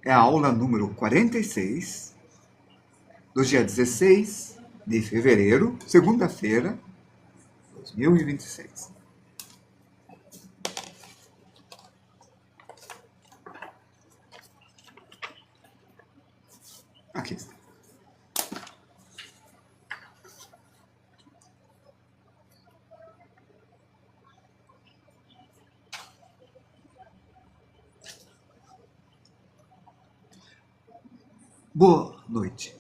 é a aula número 46, do dia 16 de fevereiro, segunda-feira, 2026. Aqui está. Boa noite.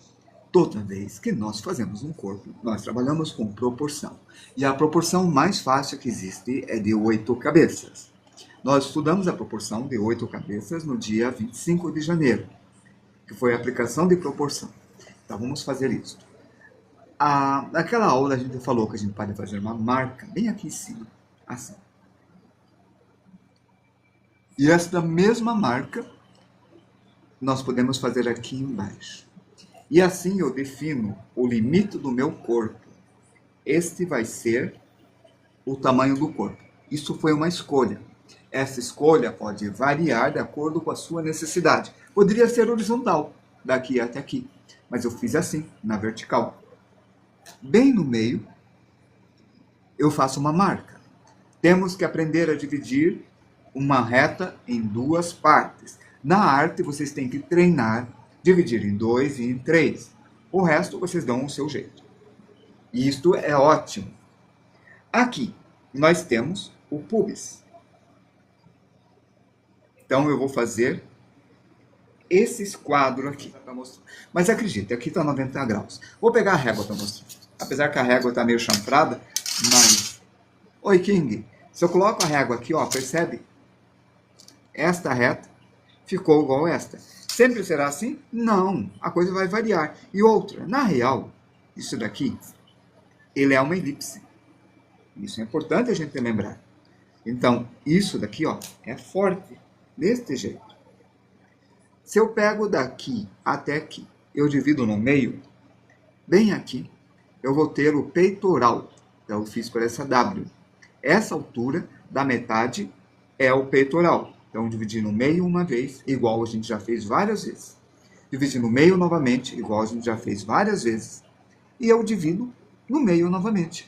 Toda vez que nós fazemos um corpo, nós trabalhamos com proporção. E a proporção mais fácil que existe é de 8 cabeças. Nós estudamos a proporção de 8 cabeças no dia 25 de janeiro, que foi a aplicação de proporção. Então vamos fazer isso. Naquela aula a gente falou que a gente pode fazer uma marca bem aqui em cima, assim. E esta mesma marca nós podemos fazer aqui embaixo. E assim eu defino o limite do meu corpo. Este vai ser o tamanho do corpo. Isso foi uma escolha. Essa escolha pode variar de acordo com a sua necessidade. Poderia ser horizontal, daqui até aqui. Mas eu fiz assim, na vertical. Bem no meio, eu faço uma marca. Temos que aprender a dividir uma reta em duas partes. Na arte, vocês têm que treinar, dividir em 2 e em 3. O resto, vocês dão o seu jeito. E isto é ótimo. Aqui, nós temos o pubis. Então, eu vou fazer esses quadros aqui para mostrar. Mas acredite, aqui está 90 graus. Vou pegar a régua para mostrar. Apesar que a régua está meio chanfrada, mas... Oi, King. Se eu coloco a régua aqui, ó, percebe? Esta reta ficou igual esta. Sempre será assim? Não, a coisa vai variar. E outra, na real, isso daqui, ele é uma elipse. Isso é importante a gente lembrar. Então, isso daqui, ó, é forte, deste jeito. Se eu pego daqui até aqui, eu divido no meio, bem aqui, eu vou ter o peitoral. Então, eu fiz por essa W. Essa altura da metade é o peitoral. Então, dividir no meio uma vez, igual a gente já fez várias vezes. Dividir no meio novamente, igual a gente já fez várias vezes. E eu divido no meio novamente.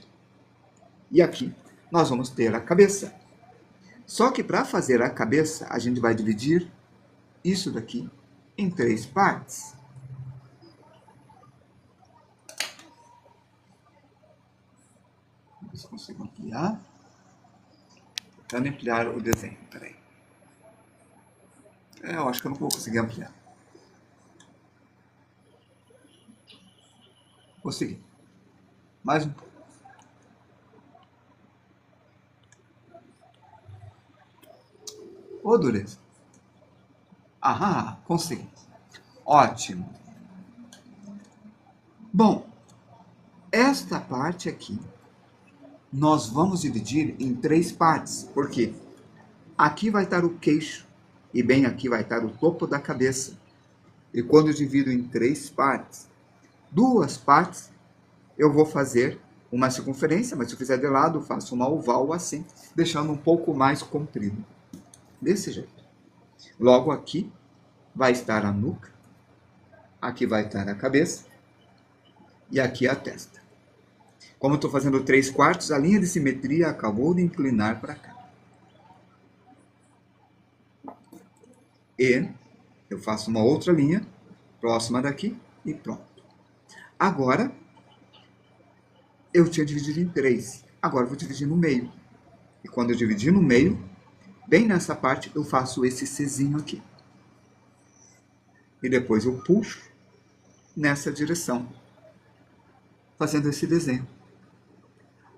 E aqui nós vamos ter a cabeça. Só que para fazer a cabeça, a gente vai dividir isso daqui em 3 partes. Vamos ver se consigo ampliar. Tentando ampliar o desenho, peraí. Eu acho que eu não vou conseguir ampliar. Consegui. Mais um pouco. Ô, dureza. Aham, consegui. Ótimo. Bom, esta parte aqui, nós vamos dividir em 3 partes. Por quê? Aqui vai estar o queixo. E bem aqui vai estar o topo da cabeça. E quando eu divido em 3 partes, 2 partes, eu vou fazer uma circunferência, mas se eu fizer de lado, eu faço uma oval assim, deixando um pouco mais comprido. Desse jeito. Logo aqui vai estar a nuca, aqui vai estar a cabeça e aqui a testa. Como eu estou fazendo 3 quartos, a linha de simetria acabou de inclinar para cá. E eu faço uma outra linha próxima daqui e pronto. Agora, eu tinha dividido em 3. Agora eu vou dividir no meio. E quando eu dividir no meio, bem nessa parte, eu faço esse Czinho aqui. E depois eu puxo nessa direção, fazendo esse desenho.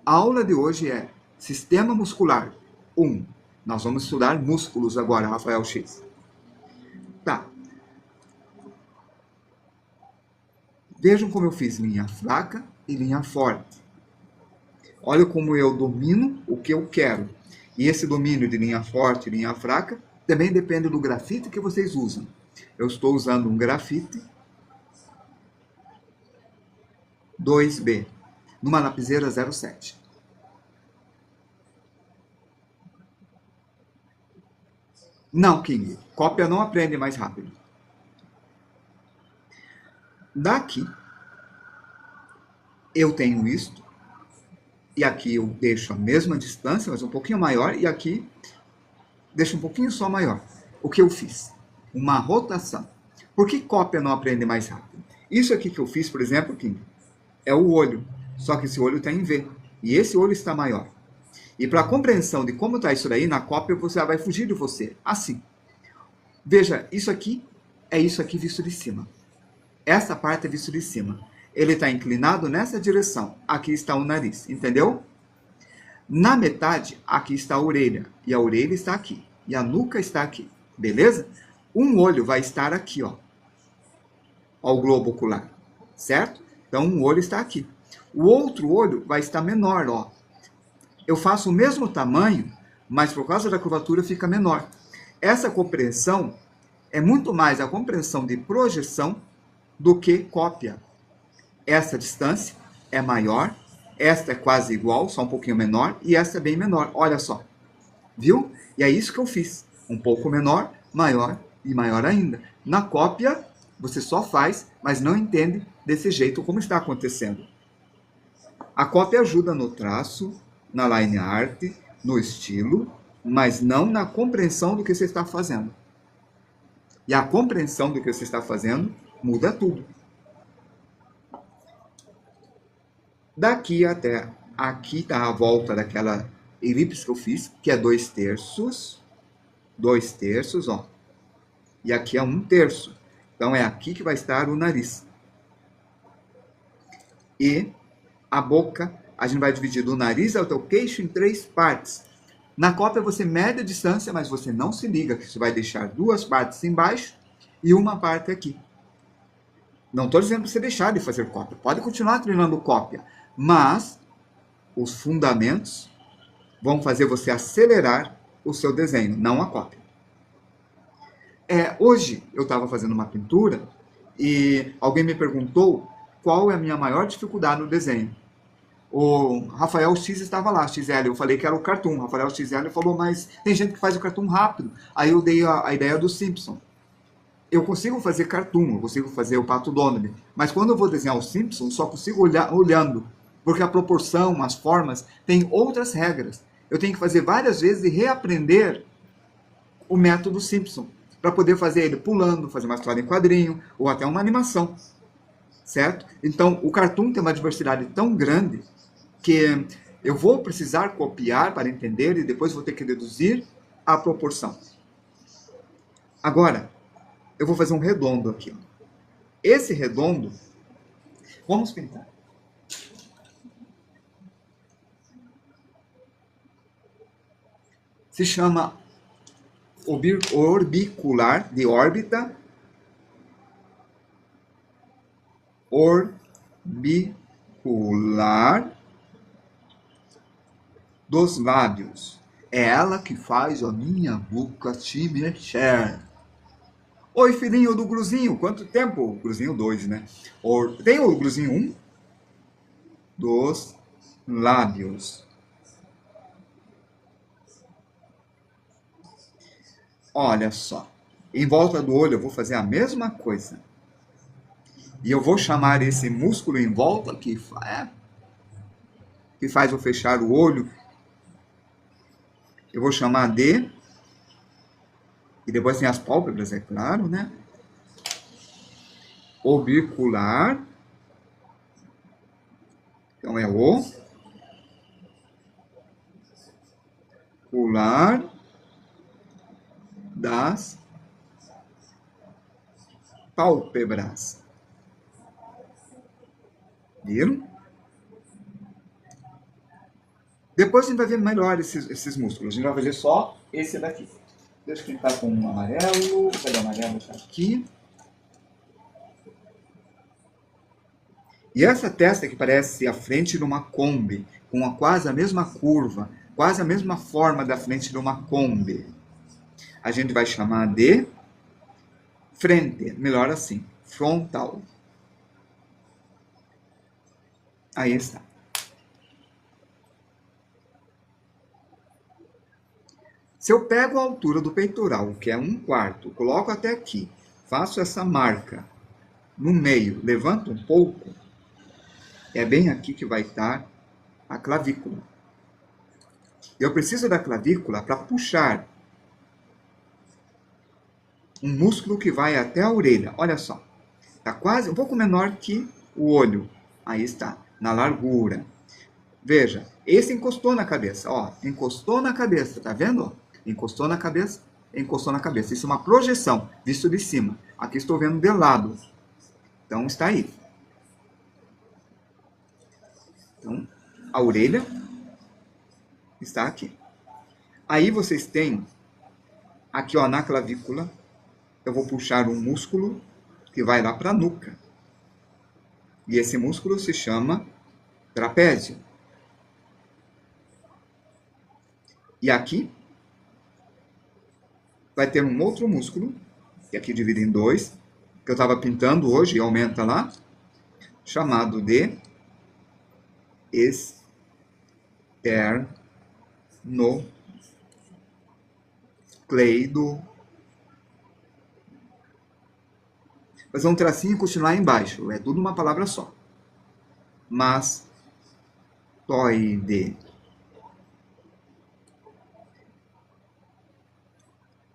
A aula de hoje é Sistema Muscular 1. Nós vamos estudar músculos agora, Rafael X. Tá. Vejam como eu fiz linha fraca e linha forte. Olha como eu domino o que eu quero. E esse domínio de linha forte e linha fraca também depende do grafite que vocês usam. Eu estou usando um grafite 2B, numa lapiseira 07. Não, King, cópia não aprende mais rápido. Daqui, eu tenho isto, e aqui eu deixo a mesma distância, mas um pouquinho maior, e aqui deixo um pouquinho só maior. O que eu fiz? Uma rotação. Por que cópia não aprende mais rápido? Isso aqui que eu fiz, por exemplo, Kim, é o olho, só que esse olho está em V, e esse olho está maior. E para a compreensão de como está isso daí, na cópia você vai fugir de você, assim. Veja, isso aqui é isso aqui visto de cima. Essa parte é visto de cima. Ele está inclinado nessa direção. Aqui está o nariz, entendeu? Na metade, aqui está a orelha. E a orelha está aqui. E a nuca está aqui. Beleza? Um olho vai estar aqui, ó. Ó, o globo ocular. Certo? Então, um olho está aqui. O outro olho vai estar menor, ó. Eu faço o mesmo tamanho, mas por causa da curvatura fica menor. Essa compreensão é muito mais a compreensão de projeção do que cópia. Essa distância é maior, esta é quase igual, só um pouquinho menor, e esta é bem menor, olha só. Viu? E é isso que eu fiz. Um pouco menor, maior e maior ainda. Na cópia, você só faz, mas não entende desse jeito como está acontecendo. A cópia ajuda no traço, na line art, no estilo, mas não na compreensão do que você está fazendo. E a compreensão do que você está fazendo muda tudo. Daqui até aqui está a volta daquela elipse que eu fiz, que é 2/3. 2/3, ó. E aqui é 1/3. Então é aqui que vai estar o nariz. E a boca, a gente vai dividir do nariz até o queixo em 3 partes. Na cópia você mede a distância, mas você não se liga que você vai deixar 2 partes embaixo e uma parte aqui. Não estou dizendo para você deixar de fazer cópia. Pode continuar treinando cópia. Mas os fundamentos vão fazer você acelerar o seu desenho, não a cópia. Hoje eu estava fazendo uma pintura e alguém me perguntou qual é a minha maior dificuldade no desenho. O Rafael X estava lá, XL, eu falei que era o cartoon. O Rafael XL falou, mas tem gente que faz o cartoon rápido. Aí eu dei a ideia do Simpson. Eu consigo fazer cartoon, eu consigo fazer o Pato Donald, mas quando eu vou desenhar o Simpson, só consigo olhando, porque a proporção, as formas, tem outras regras. Eu tenho que fazer várias vezes e reaprender o método Simpson, para poder fazer ele pulando, fazer uma história em quadrinho, ou até uma animação, certo? Então, o cartoon tem uma diversidade tão grande que eu vou precisar copiar para entender e depois vou ter que deduzir a proporção. Agora, eu vou fazer um redondo aqui. Esse redondo, vamos pintar. Se chama orbicular, de órbita, orbicular dos lábios. É ela que faz a minha boca se mexer. Oi, filhinho do Gruzinho, quanto tempo? Gruzinho 2, né? Tem o Gruzinho 1? Dos lábios. Olha só. Em volta do olho eu vou fazer a mesma coisa. E eu vou chamar esse músculo em volta que faz eu fechar o olho. Eu vou chamar de... E depois tem as pálpebras, é claro, né? Orbicular. Então é o ocular das pálpebras. Viram? Depois a gente vai ver melhor esses músculos. A gente vai fazer só esse daqui. Deixa eu pintar com um amarelo. Cadê o amarelo? Está aqui. E essa testa que parece a frente de uma Kombi, com quase a mesma curva, quase a mesma forma da frente de uma Kombi, a gente vai chamar de frente, melhor assim, frontal. Aí está. Se eu pego a altura do peitoral, que é 1/4, coloco até aqui, faço essa marca no meio, levanta um pouco, é bem aqui que vai estar a clavícula. Eu preciso da clavícula para puxar um músculo que vai até a orelha. Olha só, está quase um pouco menor que o olho. Aí está, na largura. Veja, esse encostou na cabeça, ó, encostou na cabeça, tá vendo? Encostou na cabeça, encostou na cabeça. Isso é uma projeção, visto de cima. Aqui estou vendo de lado. Então está aí. Então, a orelha está aqui. Aí vocês têm, aqui ó, na clavícula, eu vou puxar um músculo que vai lá para a nuca. E esse músculo se chama trapézio. E aqui vai ter um outro músculo, que aqui divide em dois, que eu estava pintando hoje e aumenta lá, chamado de esternocleido. Fazer um tracinho e continuar embaixo, é tudo uma palavra só. Mastoide.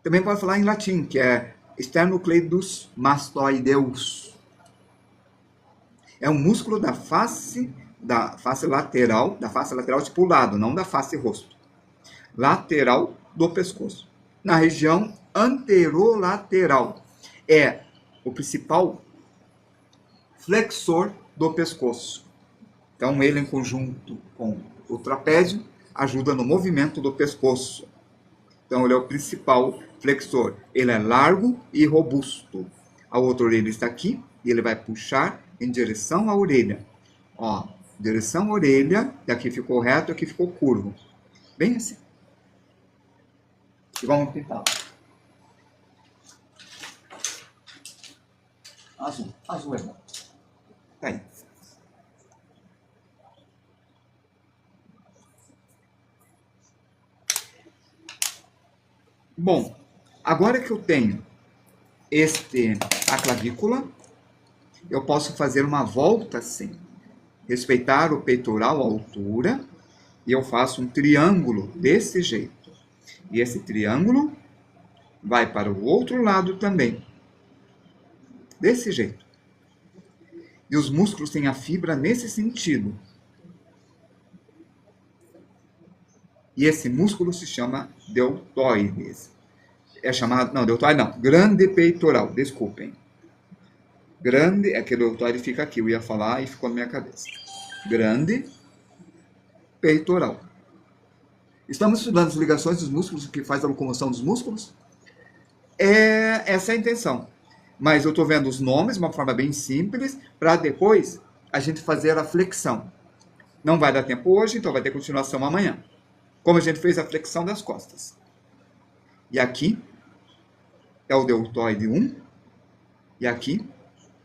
Também pode falar em latim, que é sternocleidos mastoideus. É um músculo da face lateral tipo lado, não da face rosto. Lateral do pescoço. Na região anterolateral. É o principal flexor do pescoço. Então ele em conjunto com o trapézio ajuda no movimento do pescoço. Então ele é o principal flexor. Ele é largo e robusto. A outra orelha está aqui e ele vai puxar em direção à orelha. Ó, direção à orelha, e aqui ficou reto, aqui ficou curvo. Bem assim. E vamos pintar. Azul. Azul é bom. Tá aí. Bom, agora que eu tenho a clavícula, eu posso fazer uma volta assim. Respeitar o peitoral, a altura, e eu faço um triângulo desse jeito. E esse triângulo vai para o outro lado também. Desse jeito. E os músculos têm a fibra nesse sentido. E esse músculo se chama deltoides. É chamado, não, deltoide não, grande peitoral, desculpem. Grande, é que o deltoide fica aqui, eu ia falar e ficou na minha cabeça. Grande peitoral. Estamos estudando as ligações dos músculos, que faz a locomoção dos músculos? Essa é a intenção. Mas eu estou vendo os nomes de uma forma bem simples, para depois a gente fazer a flexão. Não vai dar tempo hoje, então vai ter continuação amanhã. Como a gente fez a flexão das costas. E aqui é o deltoide 1, e aqui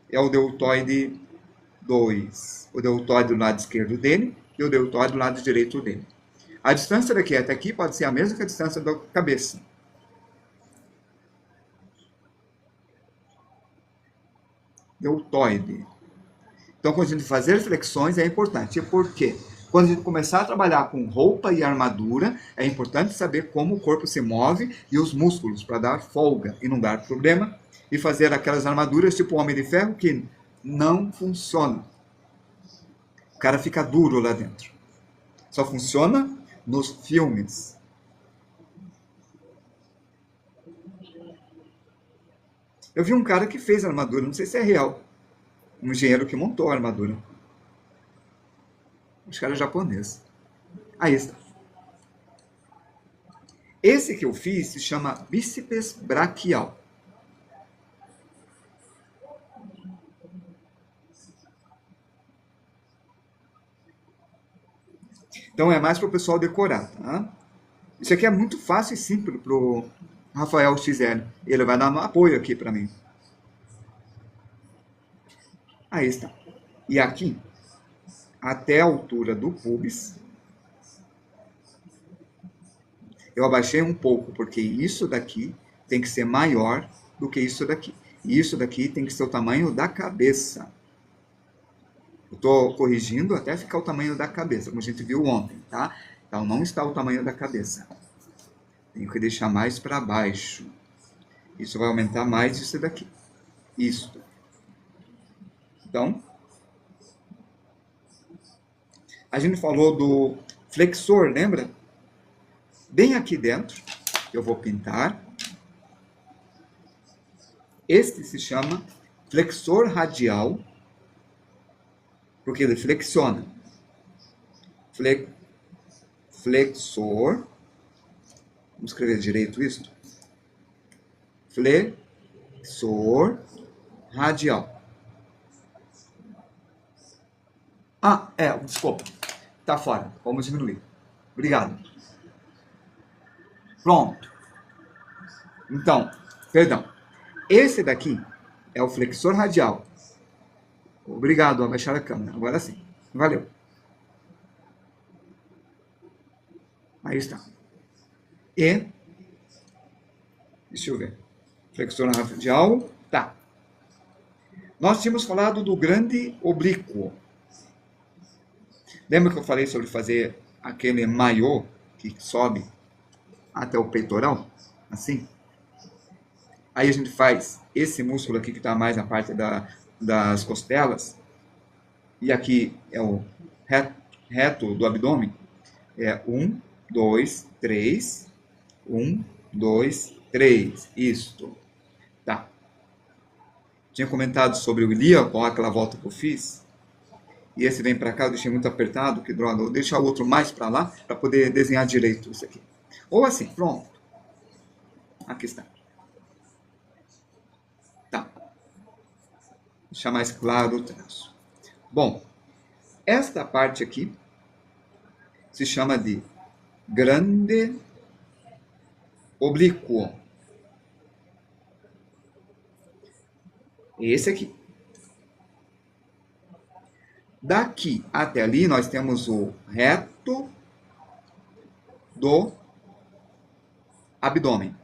é o deltoide 2. O deltoide do lado esquerdo dele e o deltoide do lado direito dele. A distância daqui até aqui pode ser a mesma que a distância da cabeça. Deltoide. Então, quando a gente fazer flexões é importante. Por quê? Quando a gente começar a trabalhar com roupa e armadura, é importante saber como o corpo se move e os músculos, para dar folga e não dar problema, e fazer aquelas armaduras tipo Homem de Ferro que não funcionam. O cara fica duro lá dentro. Só funciona nos filmes. Eu vi um cara que fez a armadura, não sei se é real. Um engenheiro que montou a armadura. Acho que era japonês. Aí está. Esse que eu fiz se chama bíceps braquial. Então é mais para o pessoal decorar, tá? Isso aqui é muito fácil e simples para o Rafael XL. Ele vai dar um apoio aqui para mim. Aí está. E aqui, até a altura do pubis, eu abaixei um pouco, porque isso daqui tem que ser maior do que isso daqui. E isso daqui tem que ser o tamanho da cabeça. Eu estou corrigindo até ficar o tamanho da cabeça, como a gente viu ontem, tá? Então não está o tamanho da cabeça. Tenho que deixar mais para baixo. Isso vai aumentar mais isso daqui. Isso. Então, a gente falou do flexor, lembra? Bem aqui dentro, eu vou pintar. Este se chama flexor radial, porque ele flexiona. Flexor. Vamos escrever direito isso? Flexor radial. Desculpa. Tá fora. Vamos diminuir. Obrigado. Pronto. Então, perdão. Esse daqui é o flexor radial. Obrigado, abaixar a câmera. Agora sim. Valeu. Aí está. E, deixa eu ver. Flexor radial. Tá. Nós tínhamos falado do grande oblíquo. Lembra que eu falei sobre fazer aquele maiô que sobe até o peitoral? Assim? Aí a gente faz esse músculo aqui que está mais na parte das costelas. E aqui é o reto do abdômen. É 1, 2, 3. 1, 2, 3. Isto. Tá. Tinha comentado sobre o ilíaco, ó, aquela volta que eu fiz. E esse vem para cá, eu deixei muito apertado, que droga. Vou deixar o outro mais para lá, para poder desenhar direito isso aqui. Ou assim, pronto. Aqui está. Tá. Deixar mais claro o traço. Bom, esta parte aqui se chama de grande oblíquo. Esse aqui. Daqui até ali nós temos o reto do abdômen.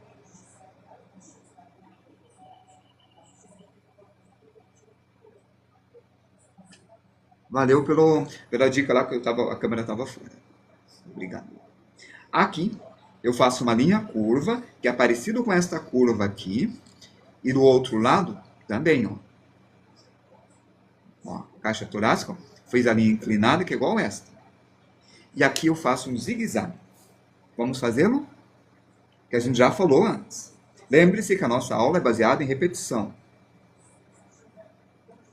Valeu pela dica lá que a câmera estava fora. Obrigado. Aqui eu faço uma linha curva, que é parecido com esta curva aqui. E do outro lado também, ó. Ó, caixa torácica, ó, fez a linha inclinada, que é igual esta. E aqui eu faço um zigue-zague. Vamos fazê-lo? Que a gente já falou antes. Lembre-se que a nossa aula é baseada em repetição.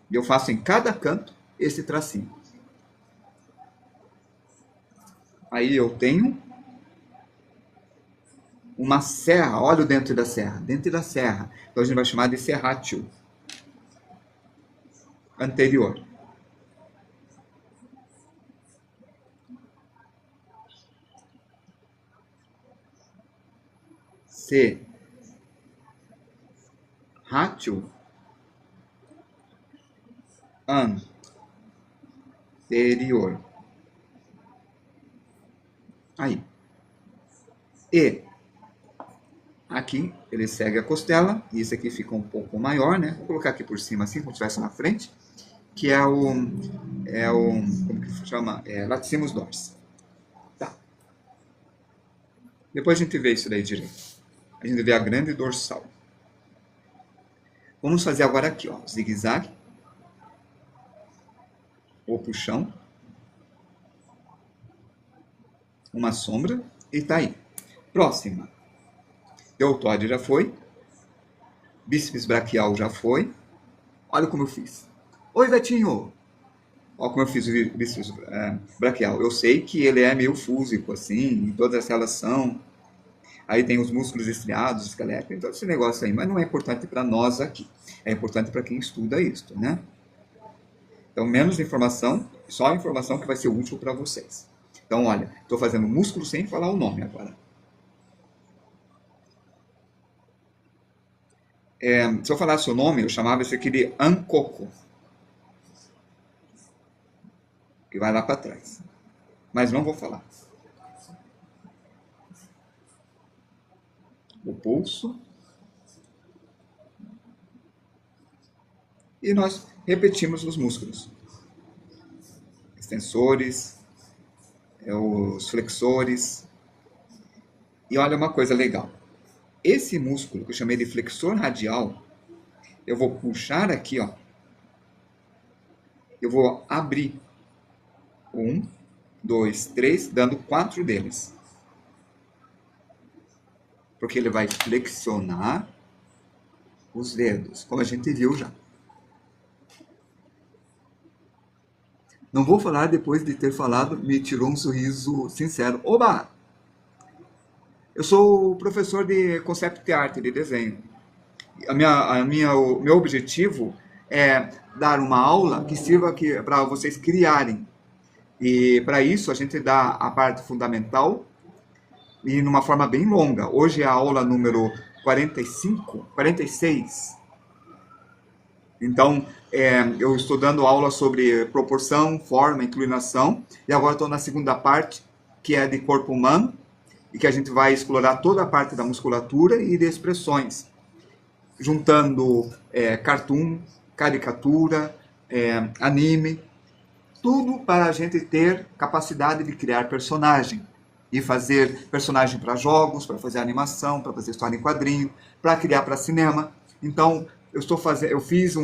E eu faço em cada canto esse tracinho. Aí eu tenho uma serra. Olha o dentro da serra. Dentro da serra. Então a gente vai chamar de serrátil anterior. Serrátil anterior. Aí. E aqui ele segue a costela, e esse aqui fica um pouco maior, né? Vou colocar aqui por cima assim, como se estivesse na frente, que é o como que chama? Latissimus dorsi. Tá. Depois a gente vê isso daí direito. A gente vê a grande dorsal. Vamos fazer agora aqui, ó, zigue-zague, ou puxão, uma sombra, e tá aí. Próxima. Deltóide já foi. Bíceps braquial já foi. Olha como eu fiz. Oi, Vetinho! Olha como eu fiz o bíceps braquial. Eu sei que ele é meio fúsico, assim, todas as células são. Aí tem os músculos estriados, esqueleto, então esse negócio aí. Mas não é importante para nós aqui. É importante para quem estuda isso, né? Então, menos informação, só a informação que vai ser útil para vocês. Então, olha, estou fazendo músculo sem falar o nome agora. Se eu falasse o nome, eu chamava isso aqui de ancoco, que vai lá para trás. Mas não vou falar. O pulso. e nós repetimos os músculos. Extensores, os flexores. E olha uma coisa legal. Esse músculo, que eu chamei de flexor radial, eu vou puxar aqui, ó. Eu vou abrir. 1, 2, 3, dando 4 deles. Porque ele vai flexionar os dedos, como a gente viu já. Não vou falar depois de ter falado, me tirou um sorriso sincero. Oba! Eu sou professor de concept art, de desenho. O meu objetivo é dar uma aula que sirva para vocês criarem. E para isso a gente dá a parte fundamental e numa forma bem longa. Hoje é a aula número 45, 46. Então, eu estou dando aula sobre proporção, forma, inclinação, e agora estou na segunda parte, que é de corpo humano, e que a gente vai explorar toda a parte da musculatura e de expressões, juntando cartoon, caricatura, anime, tudo para a gente ter capacidade de criar personagem, e fazer personagem para jogos, para fazer animação, para fazer história em quadrinho, para criar para cinema. Então, eu fiz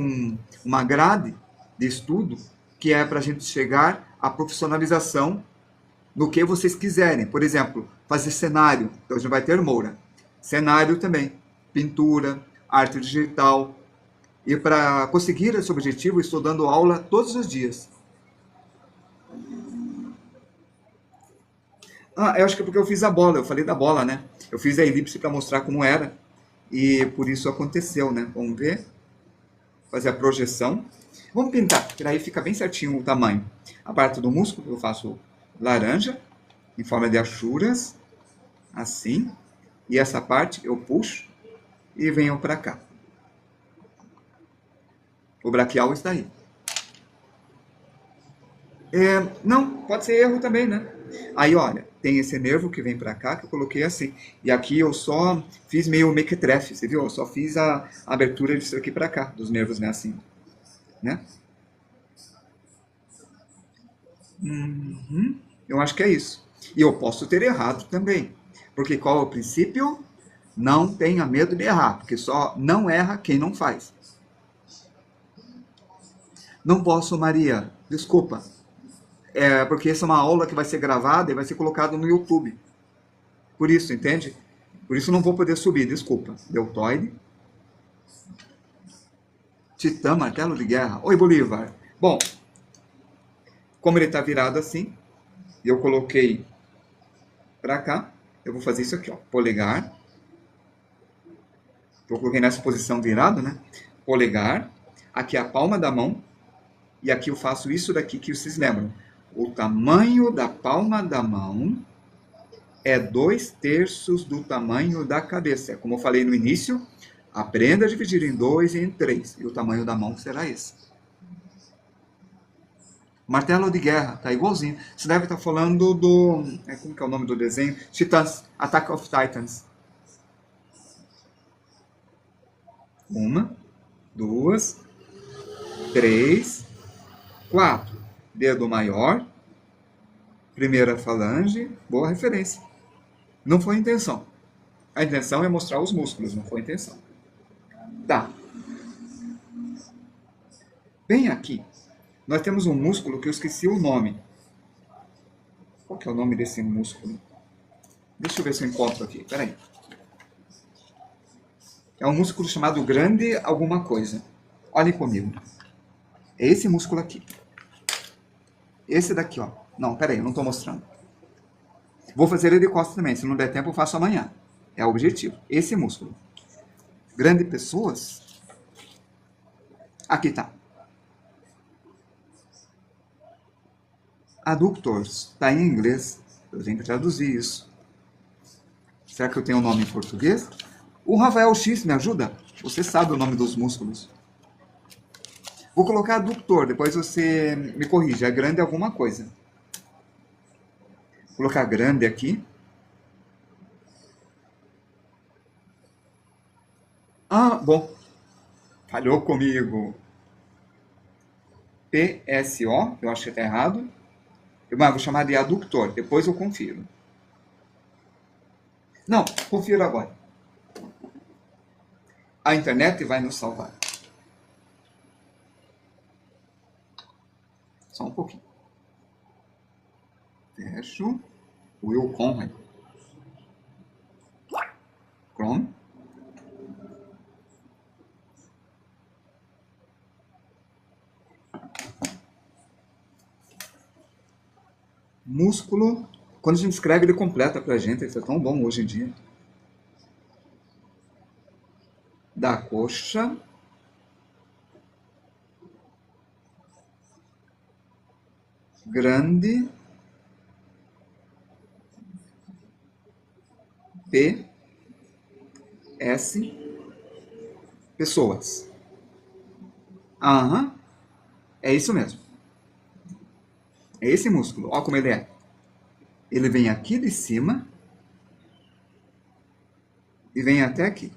uma grade de estudo que é para a gente chegar à profissionalização no que vocês quiserem. Por exemplo, fazer cenário, então a gente vai ter Moura. Cenário também, pintura, arte digital. E para conseguir esse objetivo, estou dando aula todos os dias. Eu acho que é porque eu fiz a bola, eu falei da bola, né? Eu fiz a elipse para mostrar como era. E por isso aconteceu, né? Vamos ver. Fazer a projeção. Vamos pintar, porque daí fica bem certinho o tamanho. A parte do músculo eu faço laranja, em forma de achuras, assim. E essa parte eu puxo e venho para cá. O braquial está aí. Não, pode ser erro também, né? Aí, olha, tem esse nervo que vem pra cá, que eu coloquei assim. E aqui eu só fiz meio mequetrefe, você viu? Eu só fiz a abertura disso aqui pra cá, dos nervos, né? Assim, né? Eu acho que é isso. E eu posso ter errado também. Porque qual é o princípio? Não tenha medo de errar, porque só não erra quem não faz. Não posso, Maria. Desculpa. Porque essa é uma aula que vai ser gravada e vai ser colocada no YouTube. Por isso, entende? Por isso não vou poder subir, desculpa. Deltoide. Titã, martelo de guerra. Oi, Bolívar. Bom, como ele está virado assim, eu coloquei para cá, eu vou fazer isso aqui, ó. Polegar. Eu coloquei nessa posição virado, né? Polegar. Aqui a palma da mão. E aqui eu faço isso daqui que vocês lembram. O tamanho da palma da mão é 2/3 do tamanho da cabeça. Como eu falei no início, aprenda a dividir em 2 e em 3. E o tamanho da mão será esse. Martelo de guerra, tá igualzinho. Você deve estar falando do... como que é o nome do desenho? Titãs, Attack of Titans. 1, 2, 3, 4. Dedo maior, primeira falange, boa referência. Não foi a intenção. A intenção é mostrar os músculos, não foi a intenção. Tá. Bem aqui, nós temos um músculo que eu esqueci o nome. Qual que é o nome desse músculo? Deixa eu ver se eu encontro aqui, peraí. É um músculo chamado grande alguma coisa. Olhem comigo. É esse músculo aqui. Esse daqui, ó. Não, peraí, eu não estou mostrando. Vou fazer ele de costas também. Se não der tempo, eu faço amanhã. É o objetivo. Esse músculo. Grande pessoas. Aqui tá. Adductors. Tá em inglês. Eu tenho que traduzir isso. Será que eu tenho o nome em português? O Rafael X me ajuda? Você sabe o nome dos músculos. Vou colocar adductor, depois você me corrige. É grande alguma coisa. Vou colocar grande aqui. Bom. Falhou comigo. PSO, eu acho que está errado. Mas vou chamar de aductor, depois eu confiro. Não, confiro agora. A internet vai nos salvar. Só um pouquinho. Fecho. Will Conrad. Chrome. Músculo. Quando a gente escreve, ele completa pra gente. Isso é tão bom hoje em dia. Da coxa. Grande. P. S. Pessoas. Aham. É isso mesmo. É esse músculo. Olha como ele é. Ele vem aqui de cima e vem até aqui.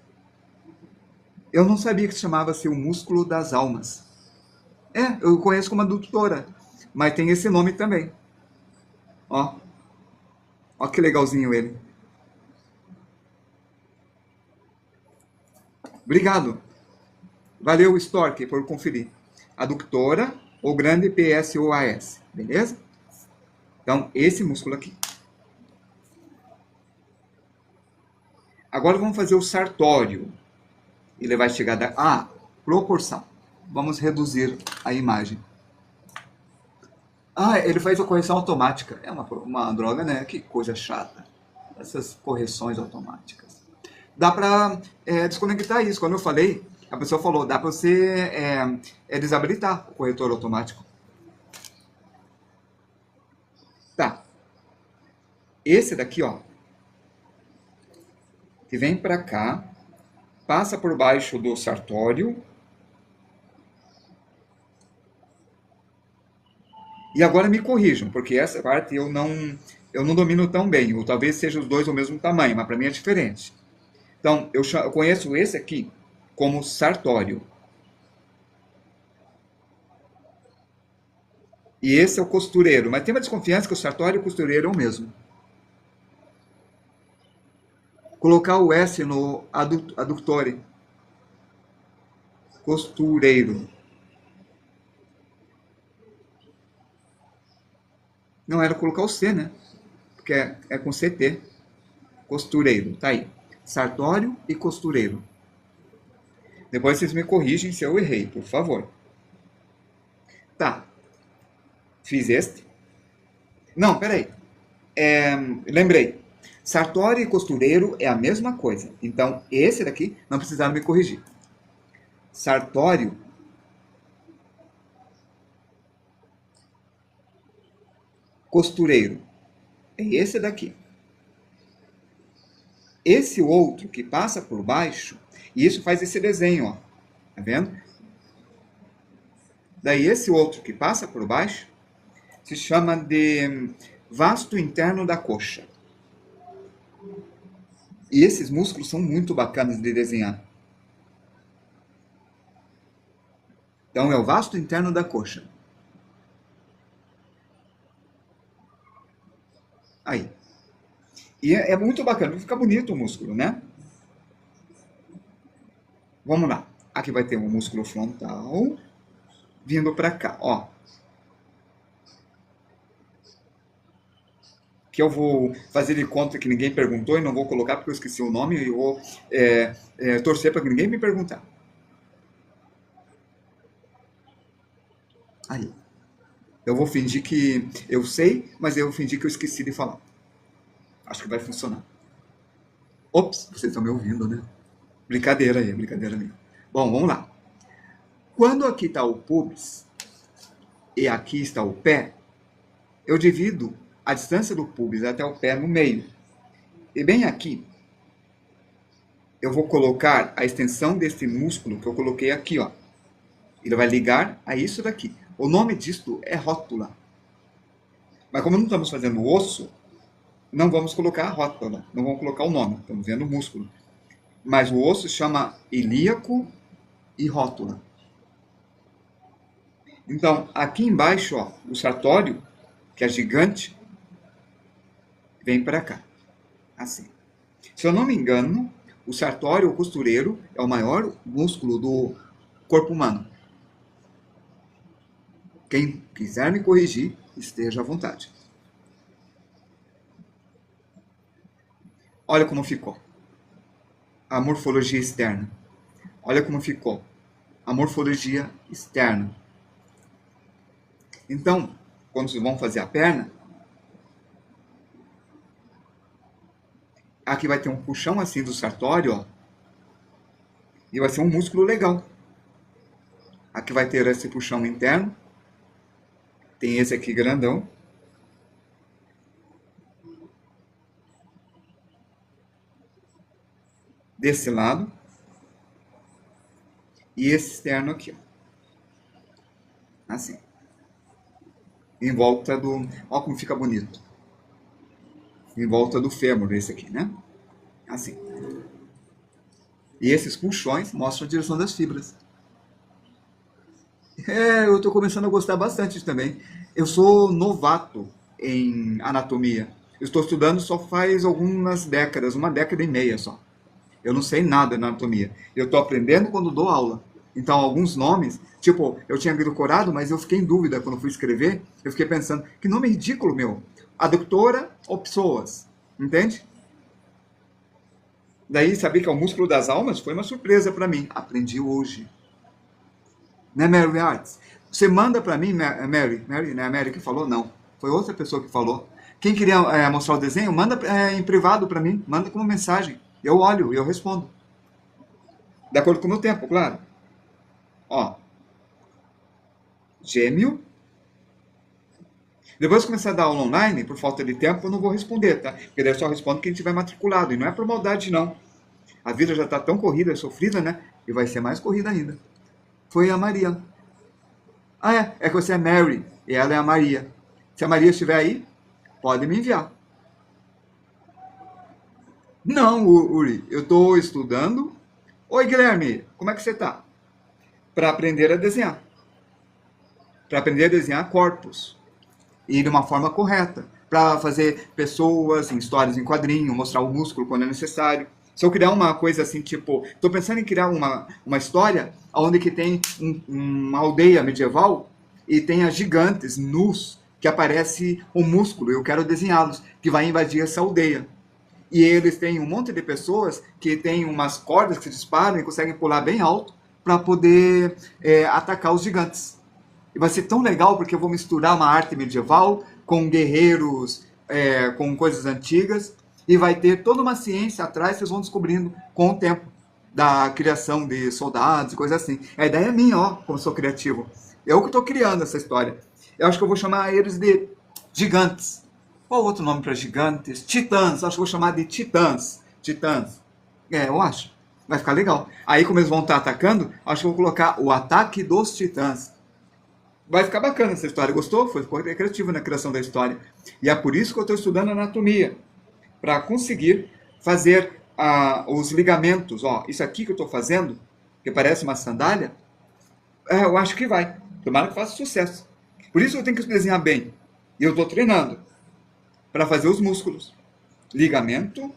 Eu não sabia que chamava-se o músculo das almas. Eu conheço como adutora, mas tem esse nome também. Ó, ó que legalzinho ele. Obrigado. Valeu, Stork, por conferir. Aductora ou grande PSOAS, beleza? Então, esse músculo aqui. Agora vamos fazer o sartório. Ele vai chegar da... proporção. Vamos reduzir a imagem. Ele faz a correção automática. É uma droga, né? Que coisa chata. Essas correções automáticas. Dá para desconectar isso. Quando eu falei, a pessoa falou, dá para você desabilitar o corretor automático. Tá. Esse daqui, ó, que vem para cá, passa por baixo do sartório. E agora me corrijam, porque essa parte eu não domino tão bem. Ou talvez sejam os dois do mesmo tamanho, mas para mim é diferente. Então, eu conheço esse aqui como sartório. E esse é o costureiro. Mas tem uma desconfiança que o sartório e o costureiro é o mesmo. Colocar o S no aductore. Costureiro. Não, era colocar o C, né? Porque é com CT. Costureiro, tá aí. Sartório e costureiro. Depois vocês me corrigem se eu errei, por favor. Tá. Fiz este. Não, peraí. Lembrei. Sartório e costureiro é a mesma coisa. Então, esse daqui não precisaram me corrigir. Sartório. Costureiro. É esse daqui. Esse outro que passa por baixo, e isso faz esse desenho, ó. Tá vendo? Daí esse outro que passa por baixo se chama de vasto interno da coxa. E esses músculos são muito bacanas de desenhar. Então é o vasto interno da coxa. Aí. E é muito bacana, fica bonito o músculo, né? Vamos lá. Aqui vai ter um músculo frontal vindo para cá, ó. Que eu vou fazer de conta que ninguém perguntou e não vou colocar porque eu esqueci o nome e eu vou torcer para que ninguém me perguntar. Aí. Eu vou fingir que eu sei, mas eu vou fingir que eu esqueci de falar. Acho que vai funcionar. Ops, vocês estão me ouvindo, né? Brincadeira aí, brincadeira minha. Bom, vamos lá. Quando aqui está o pubis e aqui está o pé, eu divido a distância do pubis até o pé no meio. E bem aqui, eu vou colocar a extensão desse músculo que eu coloquei aqui, ó. Ele vai ligar a isso daqui. O nome disso é rótula. Mas como não estamos fazendo osso, não vamos colocar a rótula, não vamos colocar o nome, estamos vendo o músculo. Mas o osso chama ilíaco e rótula. Então, aqui embaixo, ó, o sartório, que é gigante, vem para cá, assim. Se eu não me engano, o sartório, o costureiro, é o maior músculo do corpo humano. Quem quiser me corrigir, esteja à vontade. Olha como ficou a morfologia externa. Olha como ficou a morfologia externa. Então, quando vocês vão fazer a perna, aqui vai ter um puxão assim do sartório, ó, e vai ser um músculo legal. Aqui vai ter esse puxão interno, tem esse aqui grandão, desse lado, e esse externo aqui, ó, assim, em volta do, ó como fica bonito, em volta do fêmur esse aqui, né? Assim. E esses puxões mostram a direção das fibras. É, eu estou começando a gostar bastante também. Eu sou novato em anatomia. Eu estou estudando só faz algumas décadas, uma década e meia só. Eu não sei nada de anatomia. Eu estou aprendendo quando dou aula. Então, alguns nomes, tipo, eu tinha decorado, mas eu fiquei em dúvida quando fui escrever. Eu fiquei pensando, que nome ridículo, meu. Aductora ou psoas. Entende? Daí, saber que é o músculo das almas foi uma surpresa para mim. Aprendi hoje. Né, Mary Arts? Você manda para mim, Mary, né? A Mary que falou? Não. Foi outra pessoa que falou. Quem queria mostrar o desenho, manda em privado para mim. Manda como mensagem. Eu olho e eu respondo. De acordo com o meu tempo, claro. Ó, gêmeo. Depois que começar a dar aula online, por falta de tempo, eu não vou responder, tá? Porque daí eu só respondo quem tiver matriculado. E não é por maldade, não. A vida já está tão corrida, sofrida, né? E vai ser mais corrida ainda. Foi a Maria. Ah, é que você é Mary e ela é a Maria. Se a Maria estiver aí, pode me enviar. Não, Uri, eu estou estudando. Oi, Guilherme, como é que você está? Para aprender a desenhar. Para aprender a desenhar corpos. E de uma forma correta. Para fazer pessoas em histórias em quadrinho, mostrar o músculo quando é necessário. Se eu criar uma coisa assim, tipo, estou pensando em criar uma história onde que tem uma aldeia medieval e tenha gigantes nus que aparece um músculo, eu quero desenhá-los, que vai invadir essa aldeia. E eles têm um monte de pessoas que têm umas cordas que se disparam e conseguem pular bem alto para poder atacar os gigantes. E vai ser tão legal porque eu vou misturar uma arte medieval com guerreiros, com coisas antigas, e vai ter toda uma ciência atrás que vocês vão descobrindo com o tempo da criação de soldados e coisas assim. A ideia é minha, ó, como sou criativo. Eu que estou criando essa história. Eu acho que eu vou chamar eles de gigantes. Qual outro nome para gigantes? Titãs. Acho que eu vou chamar de titãs. Titãs. É, eu acho. Vai ficar legal. Aí, como eles vão estar atacando, acho que eu vou colocar o ataque dos titãs. Vai ficar bacana essa história. Gostou? Ficou criativo na criação da história. E é por isso que eu estou estudando anatomia. Para conseguir fazer os ligamentos. Ó, isso aqui que eu estou fazendo, que parece uma sandália, eu acho que vai. Tomara que faça sucesso. Por isso eu tenho que desenhar bem. E eu estou treinando para fazer os músculos. Ligamento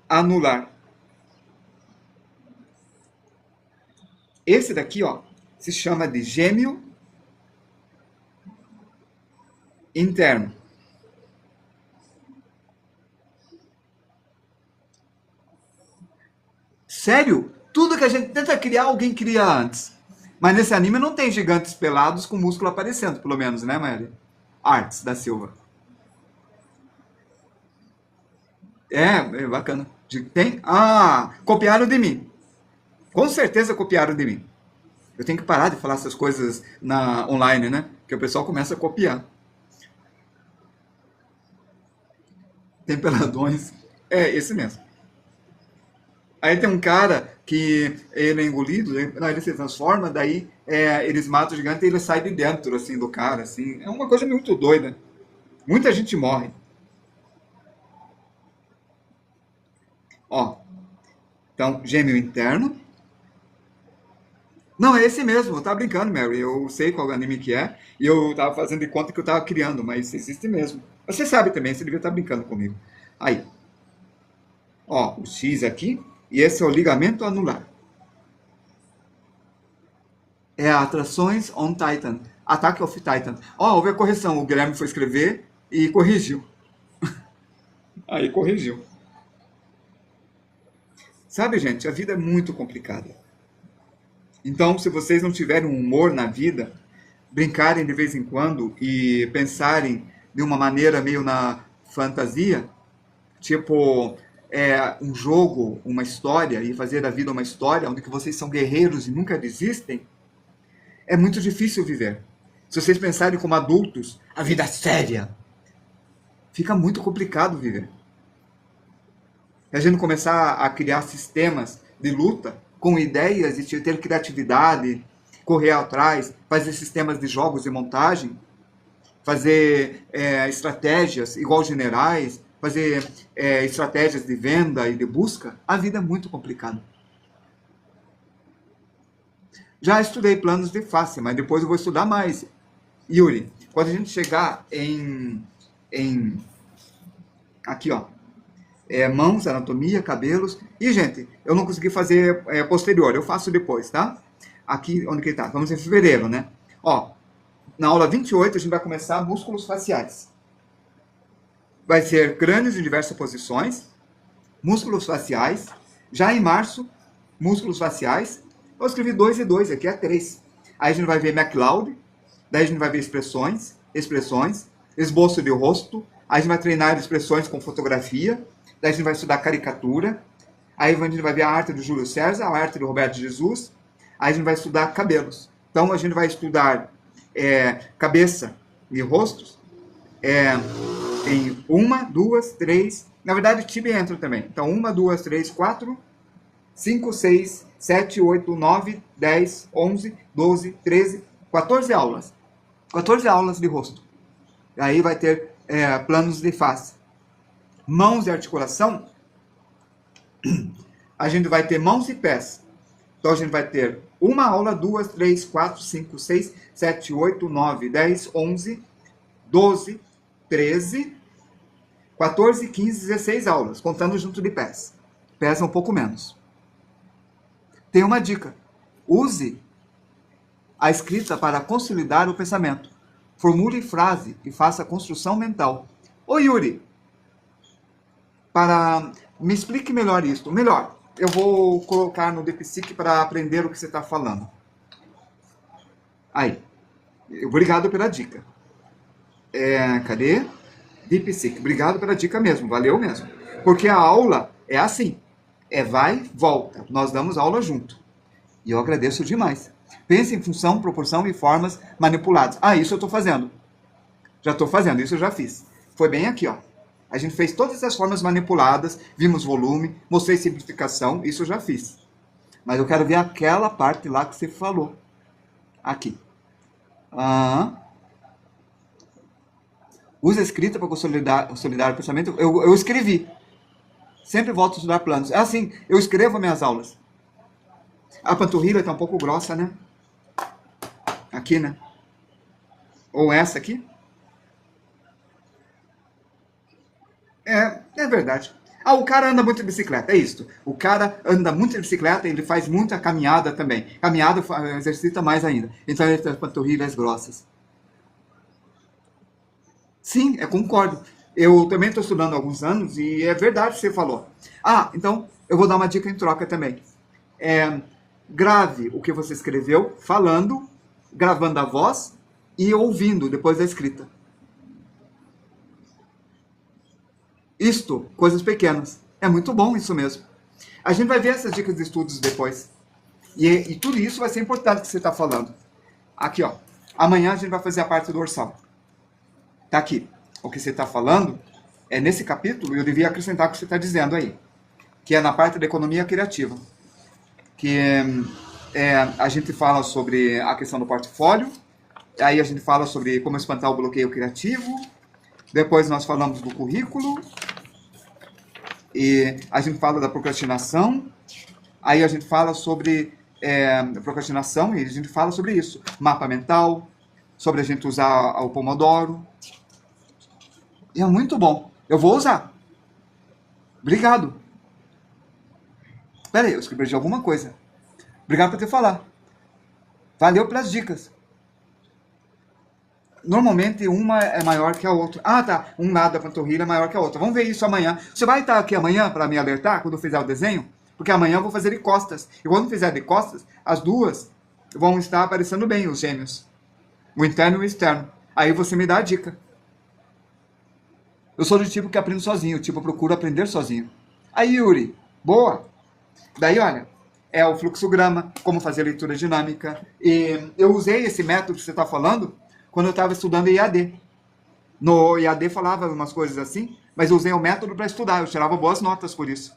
anular. Esse daqui, ó, se chama de gêmeo interno. Sério? Tudo que a gente tenta criar, alguém cria antes. Mas nesse anime não tem gigantes pelados com músculo aparecendo, pelo menos, né, Mary? Arts da Silva. É bacana. Tem? Ah, copiaram de mim. Com certeza copiaram de mim. Eu tenho que parar de falar essas coisas online, né? Que o pessoal começa a copiar. Tem peladões. É, esse mesmo. Aí tem um cara que ele é engolido, ele se transforma, daí eles matam o gigante e ele sai de dentro, assim, do cara, assim. É uma coisa muito doida. Muita gente morre. Ó, então, gêmeo interno, Não, é esse mesmo, eu tava brincando, Mary. Eu sei qual anime que é, e eu tava fazendo de conta que eu tava criando, mas existe mesmo. Você sabe também, você devia estar brincando comigo. Aí, ó, o X aqui, e esse é o ligamento anular. É Atrações on Titan. Attack of Titan. Ó, houve a correção, o Guilherme foi escrever e corrigiu. Aí corrigiu. Sabe, gente, a vida é muito complicada. Então, se vocês não tiverem um humor na vida, brincarem de vez em quando e pensarem de uma maneira meio na fantasia, tipo um jogo, uma história, e fazer da vida uma história onde que vocês são guerreiros e nunca desistem, é muito difícil viver. Se vocês pensarem como adultos, a vida é séria, fica muito complicado viver. A gente começar a criar sistemas de luta com ideias e ter criatividade, correr atrás, fazer sistemas de jogos de montagem, fazer estratégias igual generais, fazer estratégias de venda e de busca, a vida é muito complicada. Já estudei planos de face, mas depois eu vou estudar mais. Yuri, quando a gente chegar em aqui, ó, mãos, anatomia, cabelos. E, gente, eu não consegui fazer posterior, eu faço depois, tá? Aqui, onde que ele tá? Vamos em fevereiro, né? Ó, na aula 28 a gente vai começar músculos faciais. Vai ser crânios em diversas posições, músculos faciais. Já em março, músculos faciais. Eu escrevi 2 e 2, aqui é 3. Aí a gente vai ver MacLeod, daí a gente vai ver expressões, esboço de rosto. Aí a gente vai treinar expressões com fotografia. Daí a gente vai estudar caricatura. Aí a gente vai ver a arte do Júlio César, a arte do Roberto Jesus. Aí a gente vai estudar cabelos. Então a gente vai estudar cabeça e rostos em 1, 2, 3. Na verdade, tibia entra também. Então 1, 2, 3, 4, 5, 6, 7, 8, 9, 10, 11, 12, 13, 14 aulas. 14 aulas de rosto. Aí vai ter planos de face. Mãos e articulação, a gente vai ter mãos e pés. Então a gente vai ter uma aula, 2, 3, 4, 5, 6, 7, 8, 9, 10, 11, 12, 13, 14, 15, 16 aulas, contando junto de pés. Pés é um pouco menos. Tem uma dica. Use a escrita para consolidar o pensamento. Formule frase e faça construção mental. Ô Yuri, me explique melhor isso. Melhor, eu vou colocar no DeepSeek para aprender o que você está falando. Aí, obrigado pela dica. Cadê? DeepSeek, obrigado pela dica mesmo, valeu mesmo. Porque a aula é assim, vai, volta. Nós damos aula junto. E eu agradeço demais. Pense em função, proporção e formas manipuladas. Isso eu estou fazendo. Já estou fazendo, isso eu já fiz. Foi bem aqui, ó. A gente fez todas as formas manipuladas, vimos volume, mostrei simplificação, isso eu já fiz. Mas eu quero ver aquela parte lá que você falou. Aqui. Usa a escrita para consolidar o pensamento. Eu escrevi. Sempre volto a estudar planos. É assim, eu escrevo minhas aulas. A panturrilha está um pouco grossa, né? Aqui, né? Ou essa aqui. É verdade. O cara anda muito de bicicleta, é isso. O cara anda muito de bicicleta e ele faz muita caminhada também. Caminhada exercita mais ainda. Então ele tem as panturrilhas grossas. Sim, eu concordo. Eu também estou estudando há alguns anos e é verdade o que você falou. Então eu vou dar uma dica em troca também. Grave o que você escreveu, falando, gravando a voz e ouvindo depois da escrita. Isto, coisas pequenas. É muito bom isso mesmo. A gente vai ver essas dicas de estudos depois. E tudo isso vai ser importante que você está falando. Aqui, ó. Amanhã a gente vai fazer a parte do dorsal. Tá aqui. O que você está falando é nesse capítulo, e eu devia acrescentar o que você está dizendo aí. Que é na parte da economia criativa. Que a gente fala sobre a questão do portfólio. Aí a gente fala sobre como espantar o bloqueio criativo. Depois nós falamos do currículo. E a gente fala da procrastinação. Aí a gente fala sobre procrastinação, e a gente fala sobre isso. Mapa mental, sobre a gente usar o Pomodoro. E é muito bom. Eu vou usar. Obrigado. Pera aí, eu escrevi de alguma coisa. Obrigado por ter falado. Valeu pelas dicas. Normalmente uma é maior que a outra. Ah, tá. Um lado da panturrilha é maior que a outra. Vamos ver isso amanhã. Você vai estar aqui amanhã para me alertar quando eu fizer o desenho? Porque amanhã eu vou fazer de costas. E quando fizer de costas, as duas vão estar aparecendo bem, os gêmeos. O interno e o externo. Aí você me dá a dica. Eu sou do tipo que aprendo sozinho. Tipo, eu procuro aprender sozinho. Aí, Yuri. Boa. Daí, olha, é o fluxograma, como fazer leitura dinâmica. E eu usei esse método que você está falando quando eu estava estudando EAD. No EAD falava umas coisas assim, mas eu usei o método para estudar. Eu tirava boas notas por isso.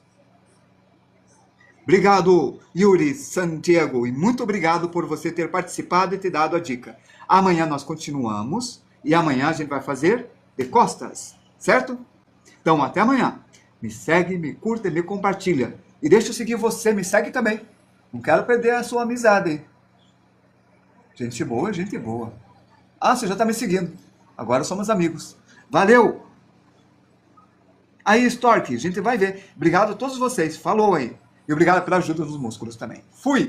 Obrigado, Yuri Santiago, e muito obrigado por você ter participado e ter dado a dica. Amanhã nós continuamos e amanhã a gente vai fazer de costas, certo? Então, até amanhã. Me segue, me curta e me compartilha. E deixa eu seguir você, me segue também. Não quero perder a sua amizade, hein? Gente boa, gente boa. Ah, você já está me seguindo. Agora somos amigos. Valeu! Aí, Stork, a gente vai ver. Obrigado a todos vocês. Falou aí. E obrigado pela ajuda nos músculos também. Fui!